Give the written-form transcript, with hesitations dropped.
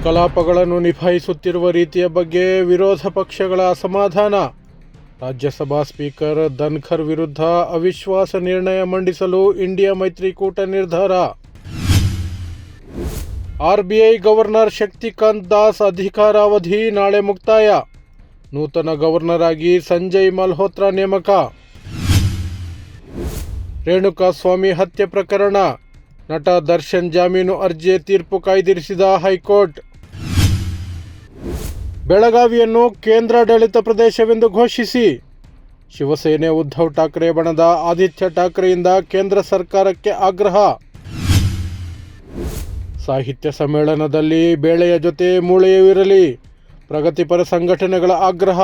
ಕಲಾಪಗಳನ್ನು ನಿಭಾಯಿಸುತ್ತಿರುವ ರೀತಿಯ ಬಗ್ಗೆ ವಿರೋಧ ಪಕ್ಷಗಳ ಅಸಮಾಧಾನ. ರಾಜ್ಯಸಭಾ ಸ್ಪೀಕರ್ ಧನ್ಖರ್ ವಿರುದ್ಧ ಅವಿಶ್ವಾಸ ನಿರ್ಣಯ ಮಂಡಿಸಲು ಇಂಡಿಯಾ ಮೈತ್ರಿಕೂಟ ನಿರ್ಧಾರ. ಆರ್ಬಿಐ ಗವರ್ನರ್ ಶಕ್ತಿಕಾಂತ್ ದಾಸ್ ಅಧಿಕಾರಾವಧಿ ನಾಳೆ ಮುಕ್ತಾಯ. ನೂತನ ಗವರ್ನರ್ ಆಗಿ ಸಂಜಯ್ ಮಲ್ಹೋತ್ರಾ ನೇಮಕ. ರೇಣುಕಾಸ್ವಾಮಿ ಹತ್ಯೆ ಪ್ರಕರಣ ನಟ ದರ್ಶನ್ ಜಾಮೀನು ಅರ್ಜಿ ತೀರ್ಪು ಕಾಯ್ದಿರಿಸಿದ ಹೈಕೋರ್ಟ್. ಬೆಳಗಾವಿಯನ್ನು ಕೇಂದ್ರಾಡಳಿತ ಪ್ರದೇಶವೆಂದು ಘೋಷಿಸಿ ಶಿವಸೇನೆ ಉದ್ಧವ್ ಠಾಕ್ರೆ ಬಣದ ಆದಿತ್ಯ ಠಾಕ್ರೆಯಿಂದ ಕೇಂದ್ರ ಸರ್ಕಾರಕ್ಕೆ ಆಗ್ರಹ. ಸಾಹಿತ್ಯ ಸಮ್ಮೇಳನದಲ್ಲಿ ಬೇಳೆಯ ಜೊತೆ ಮೂಳೆಯೂ ಇರಲಿ, ಪ್ರಗತಿಪರ ಸಂಘಟನೆಗಳ ಆಗ್ರಹ.